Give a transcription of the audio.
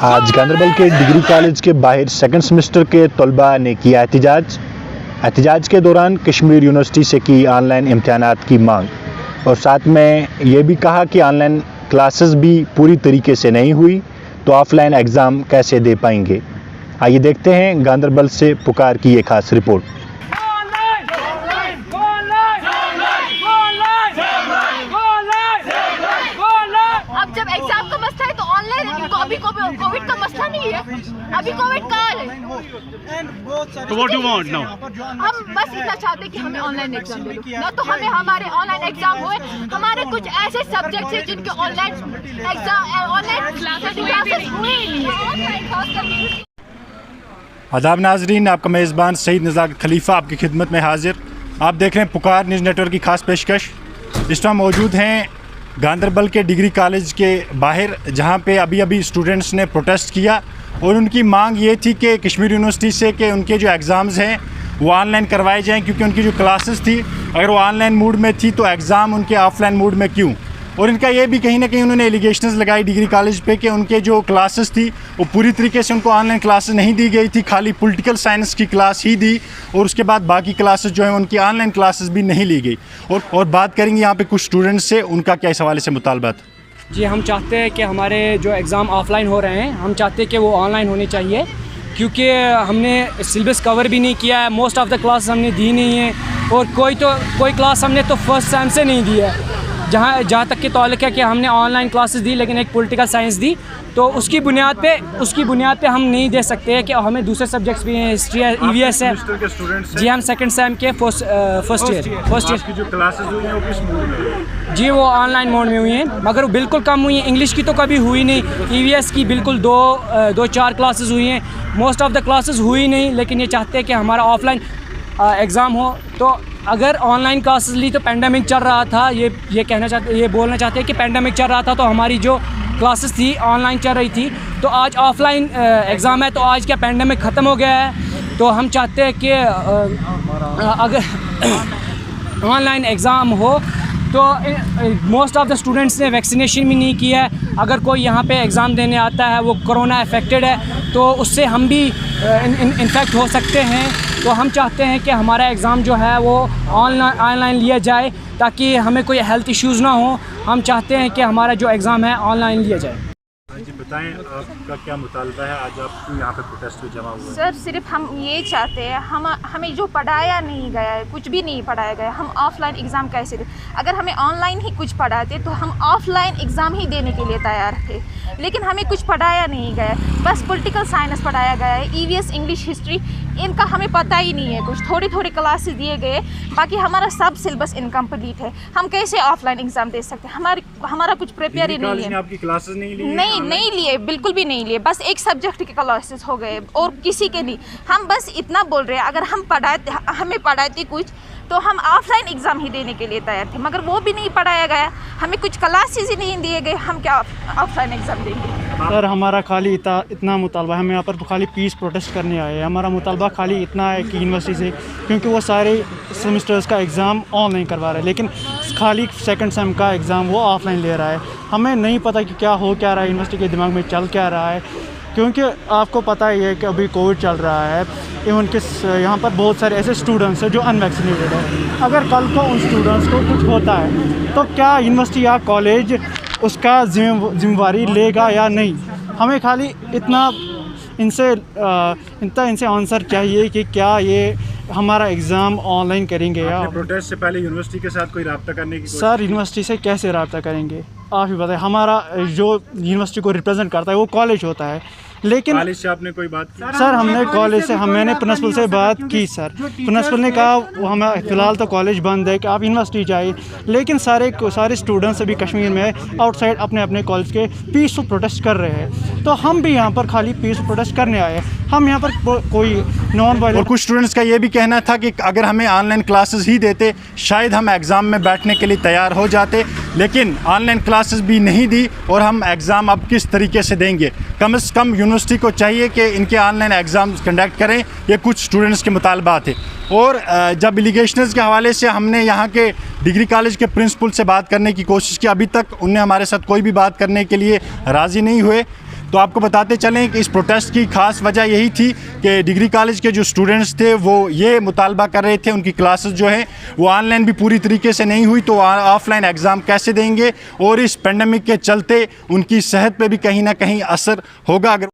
आज गांधरबल के degree college के बाहर सेकंड सेमेस्टर के तलबा ने किया एहतजाज के दौरान कश्मीर यूनिवर्सिटी से की ऑनलाइन इम्तिहानात की मांग और साथ में ये भी कहा कि ऑनलाइन क्लासेस भी पूरी तरीके से नहीं हुई तो ऑफलाइन एग्ज़ाम कैसे दे पाएंगे। आइए देखते हैं गांधरबल से पुकार की ये खास रिपोर्ट। अब जब एग्जाम का मसला है तो ऑनलाइन, अभी कोविड का मसला नहीं है, अभी कोविड काल है। तो what do you want now? हम बस इतना चाहते हैं कि हमें ऑनलाइन एग्जाम दे दो, ना तो हमें हमारे ऑनलाइन एग्जाम हुए। हमारे कुछ ऐसे सब्जेक्ट्स हैं जिनके ऑनलाइन क्लासेस हुए नहीं। आदाब नाजरीन, आपका मेज़बान सईद नज़ाकत खलीफा आपकी खिदमत में हाजिर। आप देख रहे हैं पुकार न्यूज़ नेटवर्क की खास पेशकश। इस टाइम मौजूद हैं गांधरबल के डिग्री कॉलेज के बाहर, जहां पे अभी स्टूडेंट्स ने प्रोटेस्ट किया और उनकी मांग ये थी कि कश्मीर यूनिवर्सिटी से कि उनके जो एग्ज़ाम्स हैं वो ऑनलाइन करवाए जाएं, क्योंकि उनकी जो क्लासेस थी अगर वो ऑनलाइन मोड में थी तो एग्ज़ाम उनके ऑफलाइन मोड में क्यों। और इनका ये भी कहीं ना कहीं उन्होंने एलिगेशंस लगाई डिग्री कॉलेज पे कि उनके जो क्लासेस थी वो पूरी तरीके से उनको ऑनलाइन क्लासेस नहीं दी गई थी, खाली पॉलिटिकल साइंस की क्लास ही दी और उसके बाद बाकी क्लासेस जो हैं उनकी ऑनलाइन क्लासेस भी नहीं ली गई। और बात करेंगे यहाँ पे कुछ स्टूडेंट्स से, उनका क्या इस हवाले से मुतालबा था। जी, हम चाहते हैं कि हमारे जो एग्ज़ाम ऑफलाइन हो रहे हैं, हम चाहते हैं कि वो ऑनलाइन होने चाहिए, क्योंकि हमने सिलेबस कवर भी नहीं किया है, मोस्ट ऑफ़ द क्लास हमने दी नहीं है और कोई क्लास हमने तो फर्स्ट सेम से नहीं दी है। जहाँ तक के ताल्लुक है कि हमने ऑनलाइन क्लासेस दी लेकिन एक पॉलिटिकल साइंस दी, तो उसकी बुनियाद पे हम नहीं दे सकते हैं कि हमें दूसरे सब्जेक्ट्स भी हैं, हिस्ट्री है, EVS है। जी, हम सेकंड सेम के फर्स्ट ईयर की जो क्लासेस हुई हैं वो किस मोड में? जी, वो ऑनलाइन मोड में हुई हैं, मगर बिल्कुल कम हुई हैं। इंग्लिश की तो कभी हुई नहीं, EVS की बिल्कुल दो चार क्लासेस हुई हैं, मोस्ट ऑफ़ द क्लासेस हुई नहीं। लेकिन ये चाहते हैं कि हमारा ऑफलाइन एग्ज़ाम हो। तो अगर ऑनलाइन क्लासेस ली तो पेंडेमिक चल रहा था, ये बोलना चाहते हैं कि पेंडेमिक चल रहा था तो हमारी जो क्लासेस थी ऑनलाइन चल रही थी, तो आज ऑफलाइन एग्ज़ाम है, तो आज क्या पेंडेमिक ख़त्म हो गया है। तो हम चाहते हैं कि अगर ऑनलाइन एग्ज़ाम हो तो मोस्ट ऑफ़ द स्टूडेंट्स ने वैक्सीनेशन भी नहीं किया है। अगर कोई यहाँ पे एग्ज़ाम देने आता है वो कोरोना अफेक्टेड है तो उससे हम भी इन्फेक्ट हो सकते हैं। तो हम चाहते हैं कि हमारा एग्ज़ाम जो है वो ऑनलाइन लिया जाए ताकि हमें कोई हेल्थ इश्यूज़ ना हो। हम चाहते हैं कि हमारा जो एग्ज़ाम है ऑनलाइन लिया जाए। जी बताएं, आपका क्या मुतालबा है, आज आप यहाँ पे प्रोटेस्ट में जमा हुए? सर, सिर्फ हम ये चाहते हैं, हमें जो पढ़ाया नहीं गया है, कुछ भी नहीं पढ़ाया गया, हम ऑफलाइन एग्ज़ाम कैसे दें। अगर हमें ऑनलाइन ही कुछ पढ़ाते तो हम ऑफलाइन एग्ज़ाम ही देने के लिए तैयार थे, लेकिन हमें कुछ पढ़ाया नहीं गया, बस पॉलिटिकल साइंस पढ़ाया गया है। EVS, इंग्लिश, हिस्ट्री, इनका हमें पता ही नहीं है। कुछ थोड़ी क्लासेस दिए गए, बाकी हमारा सब सिलेबस इनकम्प्लीट है। हम कैसे ऑफलाइन एग्ज़ाम दे सकते हैं? हमारा कुछ प्रिपेयर ही नहीं है। आपकी क्लासेस नहीं लिए, बिल्कुल भी नहीं लिए, बस एक सब्जेक्ट के क्लासेस हो गए और किसी के नहीं। हम बस इतना बोल रहे हैं, अगर हमें पढ़ाते कुछ तो हम ऑफलाइन एग्ज़ाम ही देने के लिए तैयार थे, मगर वो भी नहीं पढ़ाया गया, हमें कुछ क्लासेस ही नहीं दिए गए, हम क्या ऑफलाइन एग्ज़ाम देंगे। सर, हमारा खाली इतना मुतालबा है, हम यहाँ पर खाली पीस प्रोटेस्ट करने आए हैं। हमारा मुतालबा खाली इतना है कि यूनिवर्सिटी से, क्योंकि वो सारे सेमेस्टर्स का एग्ज़ाम ऑनलाइन करवा रहा है लेकिन खाली सेकंड सेम का एग्ज़ाम वो ऑफलाइन ले रहा है। हमें नहीं पता कि क्या हो क्या रहा है, यूनिवर्सिटी के दिमाग में चल क्या रहा है, क्योंकि आपको पता ही है कि अभी कोविड चल रहा है। इवन कि यहाँ पर बहुत सारे ऐसे स्टूडेंट्स हैं जो अनवैक्सीनेटेड हैं। अगर कल को उन स्टूडेंट्स को कुछ होता है तो क्या यूनिवर्सिटी या कॉलेज उसका जिम्मेवारी लेगा या नहीं? हमें खाली इनसे आंसर चाहिए कि क्या ये हमारा एग्ज़ाम ऑनलाइन करेंगे या। प्रोटेस्ट से पहले यूनिवर्सिटी के साथ कोई रब्ता करने की? सर, यूनिवर्सिटी से कैसे रब्ता करेंगे? आप ही बताएं। हमारा जो यूनिवर्सिटी को रिप्रेजेंट करता है वो कॉलेज होता है, लेकिन कॉलेज से आपने कोई बात की? सर, हमने कॉलेज से मैंने प्रिंसिपल से बात की। सर, प्रिंसिपल ने कहा वो हमें फ़िलहाल तो कॉलेज बंद है कि आप यूनिवर्सिटी जाइए, लेकिन सारे स्टूडेंट्स अभी कश्मीर में आउटसाइड अपने कॉलेज के पीसफुल प्रोटेस्ट कर रहे हैं। तो हम भी यहाँ पर खाली पीसफुल प्रोटेस्ट करने आए हैं। हम यहाँ पर कोई नॉन वायलेंट। और कुछ स्टूडेंट्स का ये भी कहना था कि अगर हमें ऑनलाइन क्लासेस ही देते शायद हम एग्ज़ाम में बैठने के लिए तैयार हो जाते, लेकिन ऑनलाइन क्लासेस भी नहीं दी और हम एग्ज़ाम अब किस तरीके से देंगे। कम से कम यूनिवर्सिटी को चाहिए कि इनके ऑनलाइन एग्ज़ाम कंडक्ट करें। ये कुछ स्टूडेंट्स के मुतालबा थे। और जब एलिगेशंस के हवाले से हमने यहाँ के डिग्री कॉलेज के प्रिंसिपल से बात करने की कोशिश की, अभी तक उनने हमारे साथ कोई भी बात करने के लिए राज़ी नहीं हुए। तो आपको बताते चलें कि इस प्रोटेस्ट की खास वजह यही थी कि डिग्री कॉलेज के जो स्टूडेंट्स थे वो ये मुतालबा कर रहे थे उनकी क्लासेस जो है वो ऑनलाइन भी पूरी तरीके से नहीं हुई तो ऑफलाइन एग्ज़ाम कैसे देंगे, और इस पेंडेमिक के चलते उनकी सेहत पे भी कहीं ना कहीं असर होगा। अगर